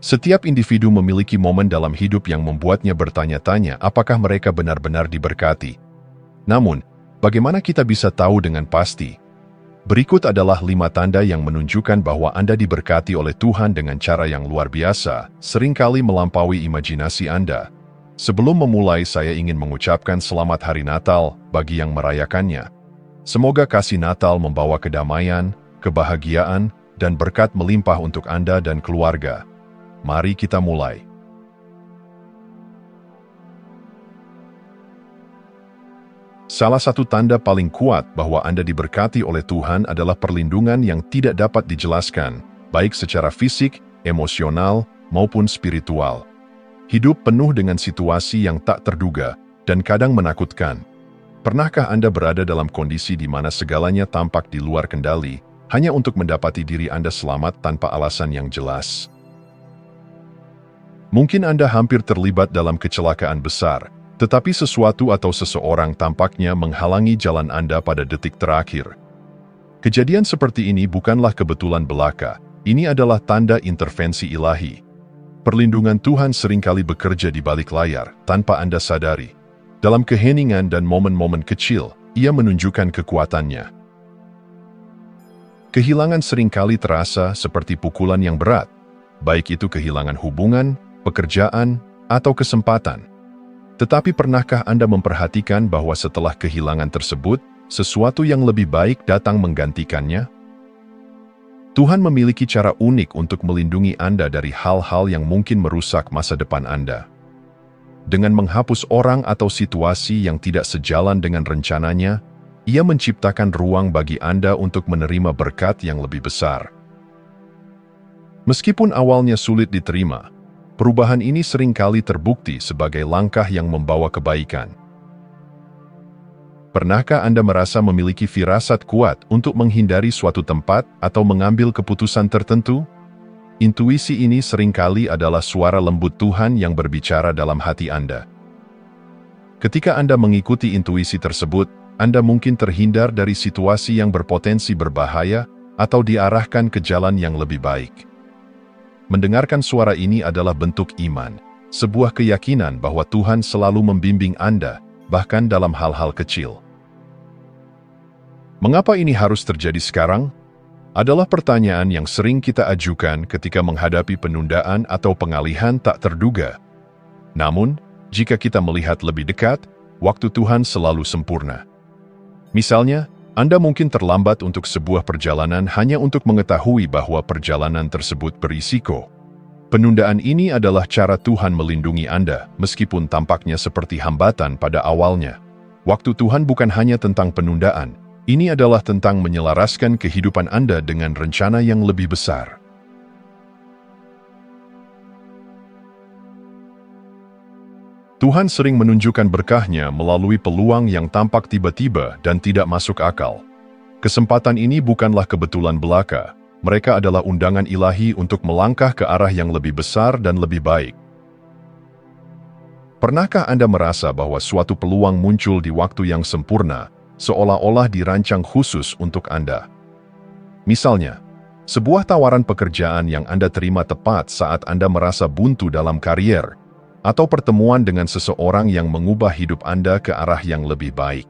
Setiap individu memiliki momen dalam hidup yang membuatnya bertanya-tanya apakah mereka benar-benar diberkati. Namun, bagaimana kita bisa tahu dengan pasti? Berikut adalah 5 tanda yang menunjukkan bahwa Anda diberkati oleh Tuhan dengan cara yang luar biasa, seringkali melampaui imajinasi Anda. Sebelum memulai, saya ingin mengucapkan Selamat Hari Natal bagi yang merayakannya. Semoga kasih Natal membawa kedamaian, kebahagiaan, dan berkat melimpah untuk Anda dan keluarga. Mari kita mulai. Salah satu tanda paling kuat bahwa Anda diberkati oleh Tuhan adalah perlindungan yang tidak dapat dijelaskan, baik secara fisik, emosional, maupun spiritual. Hidup penuh dengan situasi yang tak terduga dan kadang menakutkan. Pernahkah Anda berada dalam kondisi di mana segalanya tampak di luar kendali, hanya untuk mendapati diri Anda selamat tanpa alasan yang jelas? Mungkin Anda hampir terlibat dalam kecelakaan besar, tetapi sesuatu atau seseorang tampaknya menghalangi jalan Anda pada detik terakhir. Kejadian seperti ini bukanlah kebetulan belaka, ini adalah tanda intervensi ilahi. Perlindungan Tuhan seringkali bekerja di balik layar, tanpa Anda sadari. Dalam keheningan dan momen-momen kecil, Ia menunjukkan kekuatannya. Kehilangan seringkali terasa seperti pukulan yang berat, baik itu kehilangan hubungan, pekerjaan, atau kesempatan. Tetapi pernahkah Anda memperhatikan bahwa setelah kehilangan tersebut, sesuatu yang lebih baik datang menggantikannya? Tuhan memiliki cara unik untuk melindungi Anda dari hal-hal yang mungkin merusak masa depan Anda. Dengan menghapus orang atau situasi yang tidak sejalan dengan rencananya, Ia menciptakan ruang bagi Anda untuk menerima berkat yang lebih besar. Meskipun awalnya sulit diterima, perubahan ini seringkali terbukti sebagai langkah yang membawa kebaikan. Pernahkah Anda merasa memiliki firasat kuat untuk menghindari suatu tempat atau mengambil keputusan tertentu? Intuisi ini seringkali adalah suara lembut Tuhan yang berbicara dalam hati Anda. Ketika Anda mengikuti intuisi tersebut, Anda mungkin terhindar dari situasi yang berpotensi berbahaya atau diarahkan ke jalan yang lebih baik. Mendengarkan suara ini adalah bentuk iman, sebuah keyakinan bahwa Tuhan selalu membimbing Anda, bahkan dalam hal-hal kecil. Mengapa ini harus terjadi sekarang? Adalah pertanyaan yang sering kita ajukan ketika menghadapi penundaan atau pengalihan tak terduga. Namun, jika kita melihat lebih dekat, waktu Tuhan selalu sempurna. Misalnya, Anda mungkin terlambat untuk sebuah perjalanan hanya untuk mengetahui bahwa perjalanan tersebut berisiko. Penundaan ini adalah cara Tuhan melindungi Anda, meskipun tampaknya seperti hambatan pada awalnya. Waktu Tuhan bukan hanya tentang penundaan, ini adalah tentang menyelaraskan kehidupan Anda dengan rencana yang lebih besar. Tuhan sering menunjukkan berkah-Nya melalui peluang yang tampak tiba-tiba dan tidak masuk akal. Kesempatan ini bukanlah kebetulan belaka, mereka adalah undangan ilahi untuk melangkah ke arah yang lebih besar dan lebih baik. Pernahkah Anda merasa bahwa suatu peluang muncul di waktu yang sempurna, seolah-olah dirancang khusus untuk Anda? Misalnya, sebuah tawaran pekerjaan yang Anda terima tepat saat Anda merasa buntu dalam karier, atau pertemuan dengan seseorang yang mengubah hidup Anda ke arah yang lebih baik.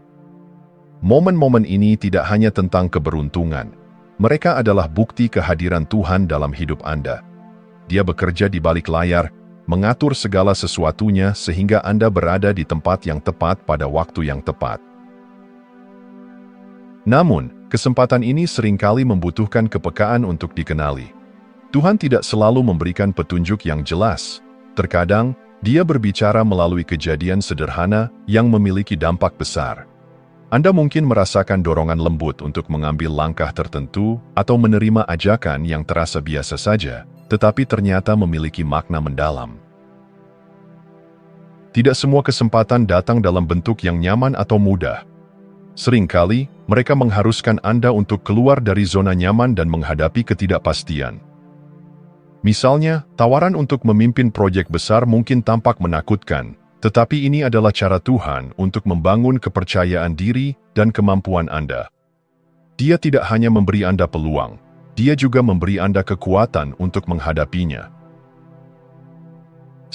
Momen-momen ini tidak hanya tentang keberuntungan, mereka adalah bukti kehadiran Tuhan dalam hidup Anda. Dia bekerja di balik layar, mengatur segala sesuatunya sehingga Anda berada di tempat yang tepat pada waktu yang tepat. Namun, kesempatan ini seringkali membutuhkan kepekaan untuk dikenali. Tuhan tidak selalu memberikan petunjuk yang jelas. Terkadang, Dia berbicara melalui kejadian sederhana yang memiliki dampak besar. Anda mungkin merasakan dorongan lembut untuk mengambil langkah tertentu atau menerima ajakan yang terasa biasa saja, tetapi ternyata memiliki makna mendalam. Tidak semua kesempatan datang dalam bentuk yang nyaman atau mudah. Seringkali, mereka mengharuskan Anda untuk keluar dari zona nyaman dan menghadapi ketidakpastian. Misalnya, tawaran untuk memimpin proyek besar mungkin tampak menakutkan, tetapi ini adalah cara Tuhan untuk membangun kepercayaan diri dan kemampuan Anda. Dia tidak hanya memberi Anda peluang, Dia juga memberi Anda kekuatan untuk menghadapinya.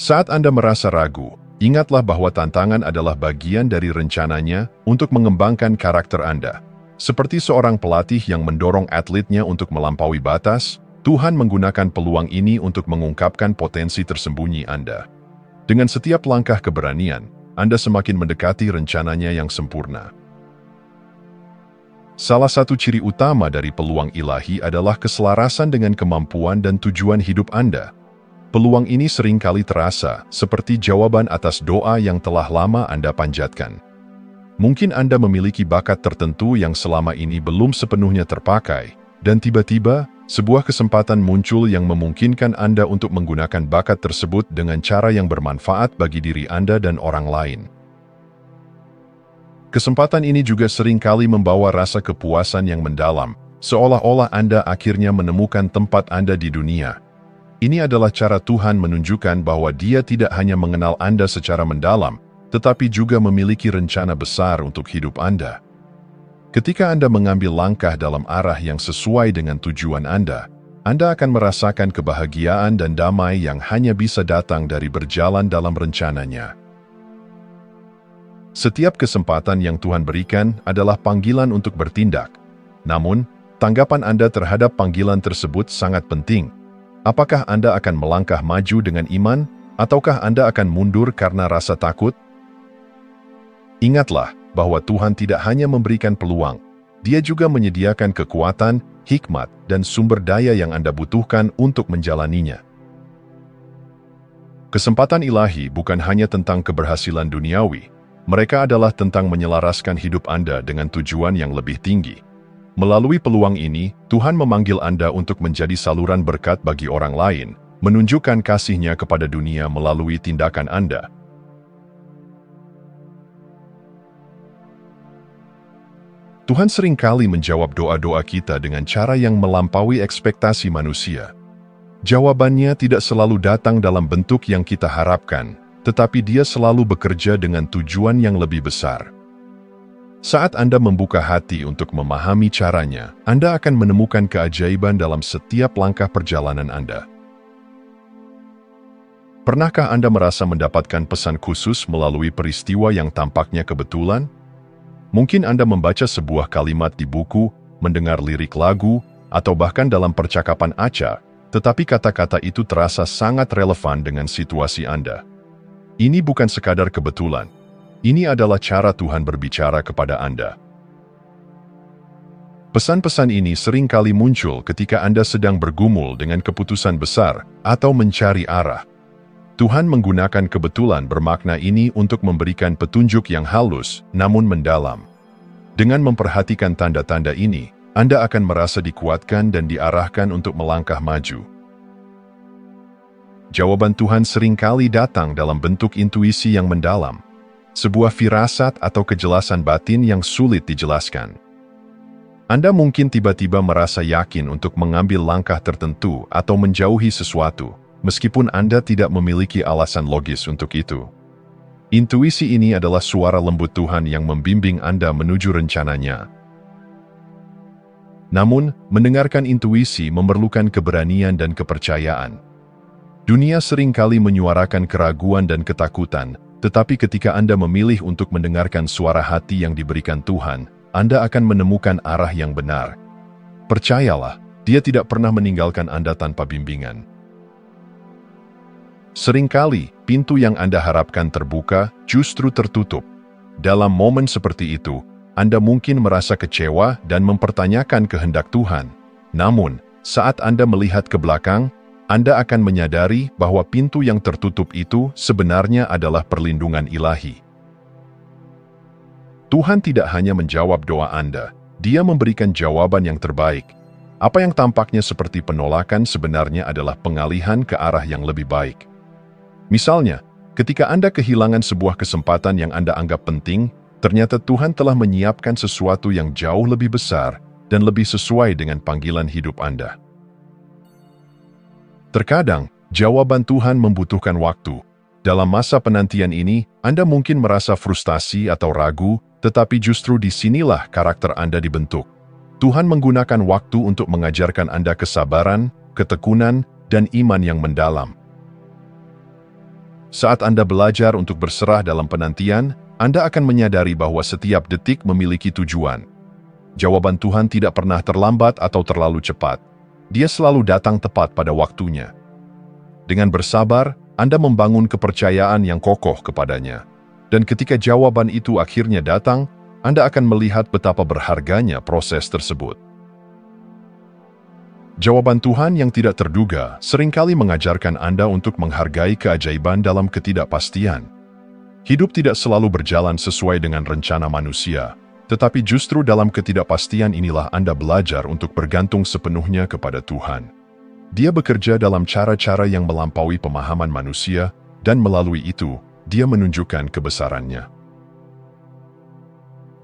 Saat Anda merasa ragu, ingatlah bahwa tantangan adalah bagian dari rencananya untuk mengembangkan karakter Anda. Seperti seorang pelatih yang mendorong atletnya untuk melampaui batas, Tuhan menggunakan peluang ini untuk mengungkapkan potensi tersembunyi Anda. Dengan setiap langkah keberanian, Anda semakin mendekati rencananya yang sempurna. Salah satu ciri utama dari peluang ilahi adalah keselarasan dengan kemampuan dan tujuan hidup Anda. Peluang ini seringkali terasa seperti jawaban atas doa yang telah lama Anda panjatkan. Mungkin Anda memiliki bakat tertentu yang selama ini belum sepenuhnya terpakai, dan tiba-tiba, sebuah kesempatan muncul yang memungkinkan Anda untuk menggunakan bakat tersebut dengan cara yang bermanfaat bagi diri Anda dan orang lain. Kesempatan ini juga seringkali membawa rasa kepuasan yang mendalam, seolah-olah Anda akhirnya menemukan tempat Anda di dunia. Ini adalah cara Tuhan menunjukkan bahwa Dia tidak hanya mengenal Anda secara mendalam, tetapi juga memiliki rencana besar untuk hidup Anda. Ketika Anda mengambil langkah dalam arah yang sesuai dengan tujuan Anda akan merasakan kebahagiaan dan damai yang hanya bisa datang dari berjalan dalam rencananya. Setiap kesempatan yang Tuhan berikan adalah panggilan untuk bertindak. Namun, tanggapan Anda terhadap panggilan tersebut sangat penting. Apakah Anda akan melangkah maju dengan iman, ataukah Anda akan mundur karena rasa takut? Ingatlah bahwa Tuhan tidak hanya memberikan peluang, Dia juga menyediakan kekuatan, hikmat, dan sumber daya yang Anda butuhkan untuk menjalaninya. Kesempatan ilahi bukan hanya tentang keberhasilan duniawi, mereka adalah tentang menyelaraskan hidup Anda dengan tujuan yang lebih tinggi. Melalui peluang ini, Tuhan memanggil Anda untuk menjadi saluran berkat bagi orang lain, menunjukkan kasih-Nya kepada dunia melalui tindakan Anda. Tuhan seringkali menjawab doa-doa kita dengan cara yang melampaui ekspektasi manusia. Jawabannya tidak selalu datang dalam bentuk yang kita harapkan, tetapi Dia selalu bekerja dengan tujuan yang lebih besar. Saat Anda membuka hati untuk memahami caranya, Anda akan menemukan keajaiban dalam setiap langkah perjalanan Anda. Pernahkah Anda merasa mendapatkan pesan khusus melalui peristiwa yang tampaknya kebetulan? Mungkin Anda membaca sebuah kalimat di buku, mendengar lirik lagu, atau bahkan dalam percakapan acak, tetapi kata-kata itu terasa sangat relevan dengan situasi Anda. Ini bukan sekadar kebetulan. Ini adalah cara Tuhan berbicara kepada Anda. Pesan-pesan ini seringkali muncul ketika Anda sedang bergumul dengan keputusan besar atau mencari arah. Tuhan menggunakan kebetulan bermakna ini untuk memberikan petunjuk yang halus namun mendalam. Dengan memperhatikan tanda-tanda ini, Anda akan merasa dikuatkan dan diarahkan untuk melangkah maju. Jawaban Tuhan seringkali datang dalam bentuk intuisi yang mendalam. Sebuah firasat atau kejelasan batin yang sulit dijelaskan. Anda mungkin tiba-tiba merasa yakin untuk mengambil langkah tertentu atau menjauhi sesuatu, meskipun Anda tidak memiliki alasan logis untuk itu. Intuisi ini adalah suara lembut Tuhan yang membimbing Anda menuju rencananya. Namun, mendengarkan intuisi memerlukan keberanian dan kepercayaan. Dunia seringkali menyuarakan keraguan dan ketakutan, tetapi ketika Anda memilih untuk mendengarkan suara hati yang diberikan Tuhan, Anda akan menemukan arah yang benar. Percayalah, Dia tidak pernah meninggalkan Anda tanpa bimbingan. Seringkali, pintu yang Anda harapkan terbuka justru tertutup. Dalam momen seperti itu, Anda mungkin merasa kecewa dan mempertanyakan kehendak Tuhan. Namun, saat Anda melihat ke belakang, Anda akan menyadari bahwa pintu yang tertutup itu sebenarnya adalah perlindungan ilahi. Tuhan tidak hanya menjawab doa Anda, Dia memberikan jawaban yang terbaik. Apa yang tampaknya seperti penolakan sebenarnya adalah pengalihan ke arah yang lebih baik. Misalnya, ketika Anda kehilangan sebuah kesempatan yang Anda anggap penting, ternyata Tuhan telah menyiapkan sesuatu yang jauh lebih besar dan lebih sesuai dengan panggilan hidup Anda. Terkadang, jawaban Tuhan membutuhkan waktu. Dalam masa penantian ini, Anda mungkin merasa frustasi atau ragu, tetapi justru disinilah karakter Anda dibentuk. Tuhan menggunakan waktu untuk mengajarkan Anda kesabaran, ketekunan, dan iman yang mendalam. Saat Anda belajar untuk berserah dalam penantian, Anda akan menyadari bahwa setiap detik memiliki tujuan. Jawaban Tuhan tidak pernah terlambat atau terlalu cepat. Dia selalu datang tepat pada waktunya. Dengan bersabar, Anda membangun kepercayaan yang kokoh kepadanya. Dan ketika jawaban itu akhirnya datang, Anda akan melihat betapa berharganya proses tersebut. Jawaban Tuhan yang tidak terduga seringkali mengajarkan Anda untuk menghargai keajaiban dalam ketidakpastian. Hidup tidak selalu berjalan sesuai dengan rencana manusia, tetapi justru dalam ketidakpastian inilah Anda belajar untuk bergantung sepenuhnya kepada Tuhan. Dia bekerja dalam cara-cara yang melampaui pemahaman manusia, dan melalui itu, Dia menunjukkan kebesarannya.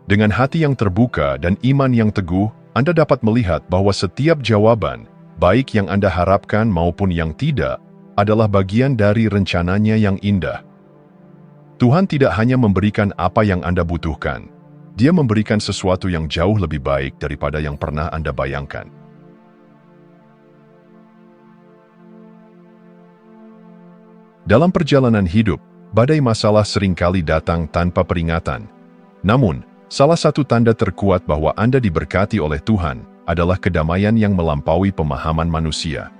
Dengan hati yang terbuka dan iman yang teguh, Anda dapat melihat bahwa setiap jawaban, baik yang Anda harapkan maupun yang tidak, adalah bagian dari rencananya yang indah. Tuhan tidak hanya memberikan apa yang Anda butuhkan, Dia memberikan sesuatu yang jauh lebih baik daripada yang pernah Anda bayangkan. Dalam perjalanan hidup, badai masalah seringkali datang tanpa peringatan. Namun, salah satu tanda terkuat bahwa Anda diberkati oleh Tuhan adalah kedamaian yang melampaui pemahaman manusia.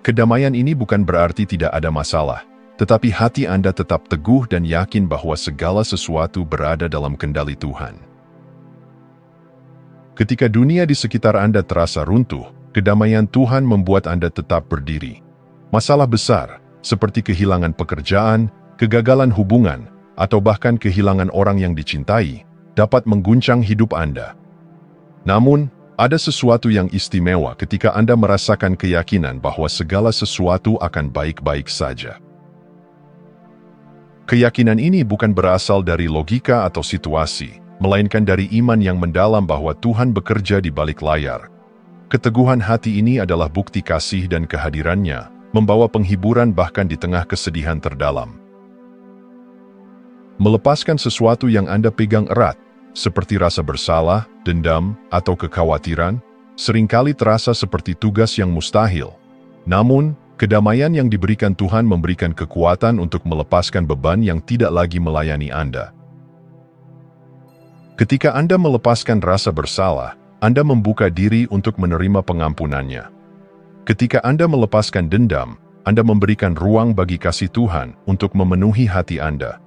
Kedamaian ini bukan berarti tidak ada masalah, tetapi hati Anda tetap teguh dan yakin bahwa segala sesuatu berada dalam kendali Tuhan. Ketika dunia di sekitar Anda terasa runtuh, kedamaian Tuhan membuat Anda tetap berdiri. Masalah besar, seperti kehilangan pekerjaan, kegagalan hubungan, atau bahkan kehilangan orang yang dicintai, dapat mengguncang hidup Anda. Namun, ada sesuatu yang istimewa ketika Anda merasakan keyakinan bahwa segala sesuatu akan baik-baik saja. Keyakinan ini bukan berasal dari logika atau situasi, melainkan dari iman yang mendalam bahwa Tuhan bekerja di balik layar. Keteguhan hati ini adalah bukti kasih dan kehadirannya, membawa penghiburan bahkan di tengah kesedihan terdalam. Melepaskan sesuatu yang Anda pegang erat, seperti rasa bersalah, dendam, atau kekhawatiran, seringkali terasa seperti tugas yang mustahil. Namun, kedamaian yang diberikan Tuhan memberikan kekuatan untuk melepaskan beban yang tidak lagi melayani Anda. Ketika Anda melepaskan rasa bersalah, Anda membuka diri untuk menerima pengampunannya. Ketika Anda melepaskan dendam, Anda memberikan ruang bagi kasih Tuhan untuk memenuhi hati Anda.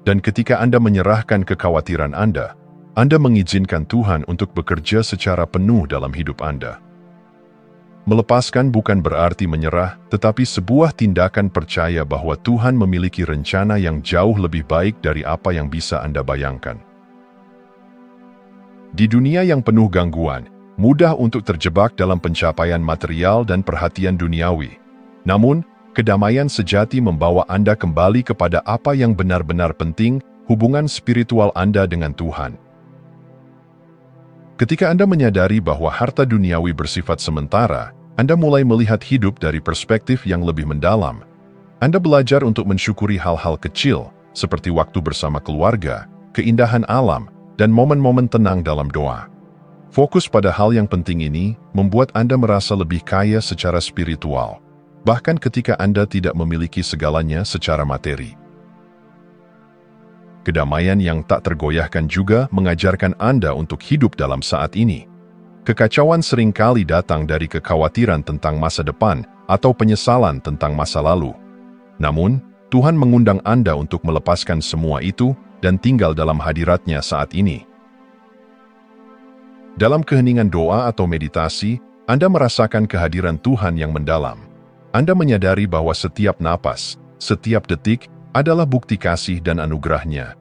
Dan ketika Anda menyerahkan kekhawatiran Anda mengizinkan Tuhan untuk bekerja secara penuh dalam hidup Anda. Melepaskan bukan berarti menyerah, tetapi sebuah tindakan percaya bahwa Tuhan memiliki rencana yang jauh lebih baik dari apa yang bisa Anda bayangkan. Di dunia yang penuh gangguan, mudah untuk terjebak dalam pencapaian material dan perhatian duniawi. Namun, kedamaian sejati membawa Anda kembali kepada apa yang benar-benar penting, hubungan spiritual Anda dengan Tuhan. Ketika Anda menyadari bahwa harta duniawi bersifat sementara, Anda mulai melihat hidup dari perspektif yang lebih mendalam. Anda belajar untuk mensyukuri hal-hal kecil, seperti waktu bersama keluarga, keindahan alam, dan momen-momen tenang dalam doa. Fokus pada hal yang penting ini membuat Anda merasa lebih kaya secara spiritual, bahkan ketika Anda tidak memiliki segalanya secara materi. Kedamaian yang tak tergoyahkan juga mengajarkan Anda untuk hidup dalam saat ini. Kekacauan seringkali datang dari kekhawatiran tentang masa depan atau penyesalan tentang masa lalu. Namun, Tuhan mengundang Anda untuk melepaskan semua itu dan tinggal dalam hadirat-Nya saat ini. Dalam keheningan doa atau meditasi, Anda merasakan kehadiran Tuhan yang mendalam. Anda menyadari bahwa setiap napas, setiap detik, adalah bukti kasih dan anugerah-Nya.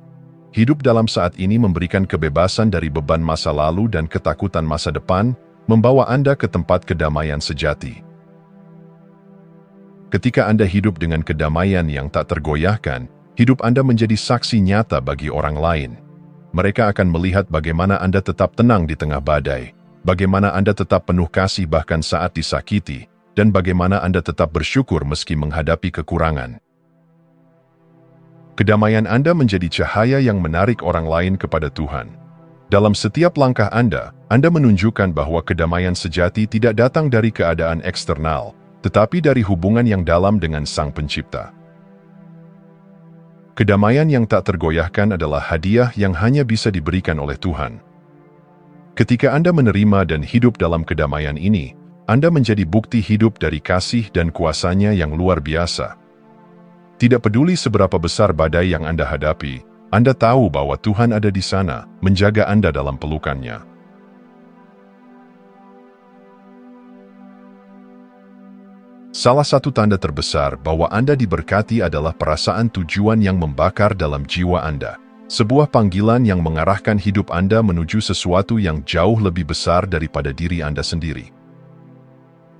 Hidup dalam saat ini memberikan kebebasan dari beban masa lalu dan ketakutan masa depan, membawa Anda ke tempat kedamaian sejati. Ketika Anda hidup dengan kedamaian yang tak tergoyahkan, hidup Anda menjadi saksi nyata bagi orang lain. Mereka akan melihat bagaimana Anda tetap tenang di tengah badai, bagaimana Anda tetap penuh kasih bahkan saat disakiti, dan bagaimana Anda tetap bersyukur meski menghadapi kekurangan. Kedamaian Anda menjadi cahaya yang menarik orang lain kepada Tuhan. Dalam setiap langkah Anda menunjukkan bahwa kedamaian sejati tidak datang dari keadaan eksternal, tetapi dari hubungan yang dalam dengan Sang Pencipta. Kedamaian yang tak tergoyahkan adalah hadiah yang hanya bisa diberikan oleh Tuhan. Ketika Anda menerima dan hidup dalam kedamaian ini, Anda menjadi bukti hidup dari kasih dan kuasa-Nya yang luar biasa. Tidak peduli seberapa besar badai yang Anda hadapi, Anda tahu bahwa Tuhan ada di sana, menjaga Anda dalam pelukan-Nya. Salah satu tanda terbesar bahwa Anda diberkati adalah perasaan tujuan yang membakar dalam jiwa Anda. Sebuah panggilan yang mengarahkan hidup Anda menuju sesuatu yang jauh lebih besar daripada diri Anda sendiri.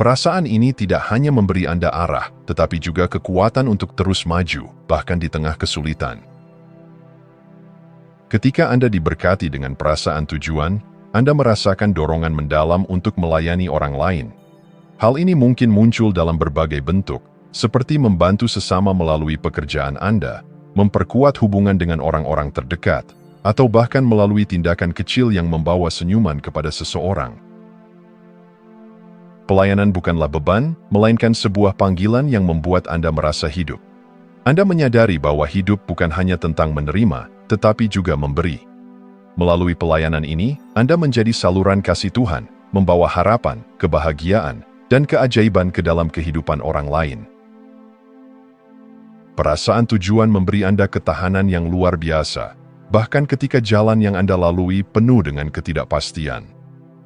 Perasaan ini tidak hanya memberi Anda arah, tetapi juga kekuatan untuk terus maju, bahkan di tengah kesulitan. Ketika Anda diberkati dengan perasaan tujuan, Anda merasakan dorongan mendalam untuk melayani orang lain. Hal ini mungkin muncul dalam berbagai bentuk, seperti membantu sesama melalui pekerjaan Anda, memperkuat hubungan dengan orang-orang terdekat, atau bahkan melalui tindakan kecil yang membawa senyuman kepada seseorang. Pelayanan bukanlah beban, melainkan sebuah panggilan yang membuat Anda merasa hidup. Anda menyadari bahwa hidup bukan hanya tentang menerima, tetapi juga memberi. Melalui pelayanan ini, Anda menjadi saluran kasih Tuhan, membawa harapan, kebahagiaan, dan keajaiban ke dalam kehidupan orang lain. Perasaan tujuan memberi Anda ketahanan yang luar biasa, bahkan ketika jalan yang Anda lalui penuh dengan ketidakpastian.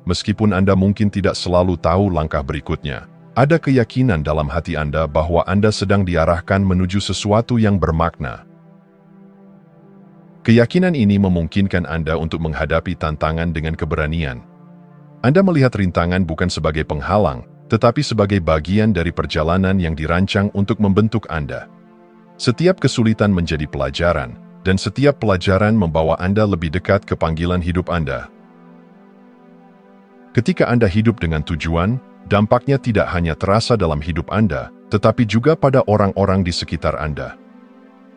Meskipun Anda mungkin tidak selalu tahu langkah berikutnya, ada keyakinan dalam hati Anda bahwa Anda sedang diarahkan menuju sesuatu yang bermakna. Keyakinan ini memungkinkan Anda untuk menghadapi tantangan dengan keberanian. Anda melihat rintangan bukan sebagai penghalang, tetapi sebagai bagian dari perjalanan yang dirancang untuk membentuk Anda. Setiap kesulitan menjadi pelajaran, dan setiap pelajaran membawa Anda lebih dekat ke panggilan hidup Anda. Ketika Anda hidup dengan tujuan, dampaknya tidak hanya terasa dalam hidup Anda, tetapi juga pada orang-orang di sekitar Anda.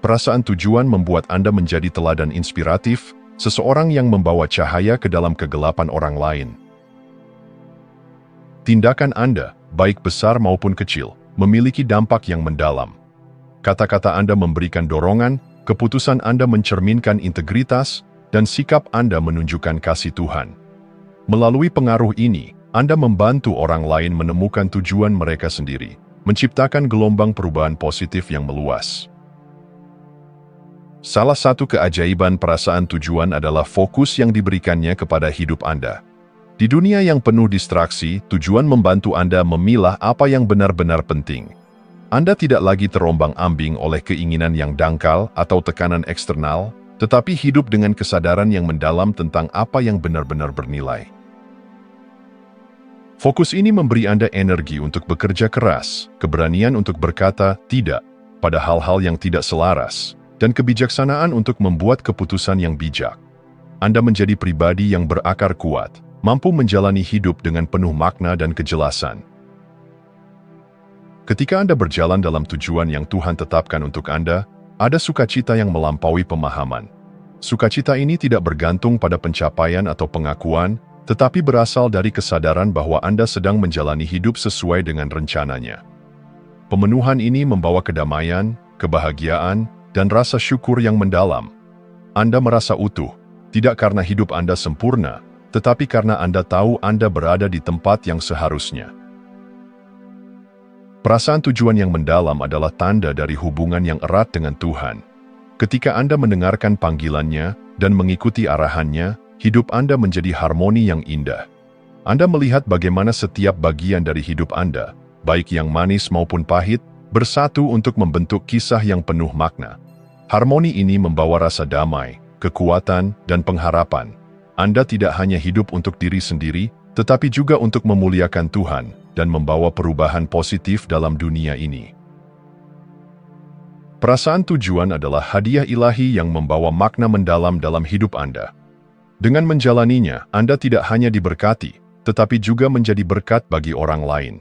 Perasaan tujuan membuat Anda menjadi teladan inspiratif, seseorang yang membawa cahaya ke dalam kegelapan orang lain. Tindakan Anda, baik besar maupun kecil, memiliki dampak yang mendalam. Kata-kata Anda memberikan dorongan, keputusan Anda mencerminkan integritas, dan sikap Anda menunjukkan kasih Tuhan. Melalui pengaruh ini, Anda membantu orang lain menemukan tujuan mereka sendiri, menciptakan gelombang perubahan positif yang meluas. Salah satu keajaiban perasaan tujuan adalah fokus yang diberikannya kepada hidup Anda. Di dunia yang penuh distraksi, tujuan membantu Anda memilah apa yang benar-benar penting. Anda tidak lagi terombang-ambing oleh keinginan yang dangkal atau tekanan eksternal, tetapi hidup dengan kesadaran yang mendalam tentang apa yang benar-benar bernilai. Fokus ini memberi Anda energi untuk bekerja keras, keberanian untuk berkata tidak pada hal-hal yang tidak selaras, dan kebijaksanaan untuk membuat keputusan yang bijak. Anda menjadi pribadi yang berakar kuat, mampu menjalani hidup dengan penuh makna dan kejelasan. Ketika Anda berjalan dalam tujuan yang Tuhan tetapkan untuk Anda, ada sukacita yang melampaui pemahaman. Sukacita ini tidak bergantung pada pencapaian atau pengakuan, tetapi berasal dari kesadaran bahwa Anda sedang menjalani hidup sesuai dengan rencananya. Pemenuhan ini membawa kedamaian, kebahagiaan, dan rasa syukur yang mendalam. Anda merasa utuh, tidak karena hidup Anda sempurna, tetapi karena Anda tahu Anda berada di tempat yang seharusnya. Perasaan tujuan yang mendalam adalah tanda dari hubungan yang erat dengan Tuhan. Ketika Anda mendengarkan panggilannya dan mengikuti arahannya, hidup Anda menjadi harmoni yang indah. Anda melihat bagaimana setiap bagian dari hidup Anda, baik yang manis maupun pahit, bersatu untuk membentuk kisah yang penuh makna. Harmoni ini membawa rasa damai, kekuatan, dan pengharapan. Anda tidak hanya hidup untuk diri sendiri, tetapi juga untuk memuliakan Tuhan dan membawa perubahan positif dalam dunia ini. Perasaan tujuan adalah hadiah ilahi yang membawa makna mendalam dalam hidup Anda. Dengan menjalaninya, Anda tidak hanya diberkati, tetapi juga menjadi berkat bagi orang lain.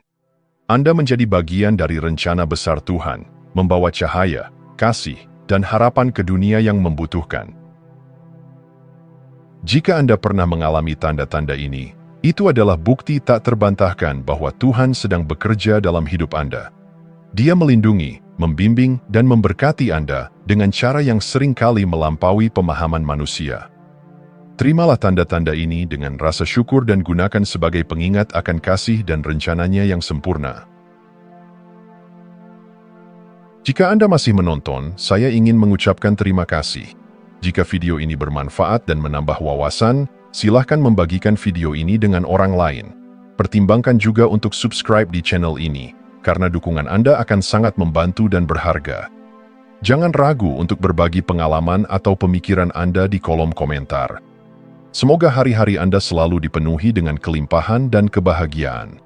Anda menjadi bagian dari rencana besar Tuhan, membawa cahaya, kasih, dan harapan ke dunia yang membutuhkan. Jika Anda pernah mengalami tanda-tanda ini, itu adalah bukti tak terbantahkan bahwa Tuhan sedang bekerja dalam hidup Anda. Dia melindungi, membimbing, dan memberkati Anda dengan cara yang seringkali melampaui pemahaman manusia. Terimalah tanda-tanda ini dengan rasa syukur dan gunakan sebagai pengingat akan kasih dan rencananya yang sempurna. Jika Anda masih menonton, saya ingin mengucapkan terima kasih. Jika video ini bermanfaat dan menambah wawasan, silahkan membagikan video ini dengan orang lain. Pertimbangkan juga untuk subscribe di channel ini, karena dukungan Anda akan sangat membantu dan berharga. Jangan ragu untuk berbagi pengalaman atau pemikiran Anda di kolom komentar. Semoga hari-hari Anda selalu dipenuhi dengan kelimpahan dan kebahagiaan.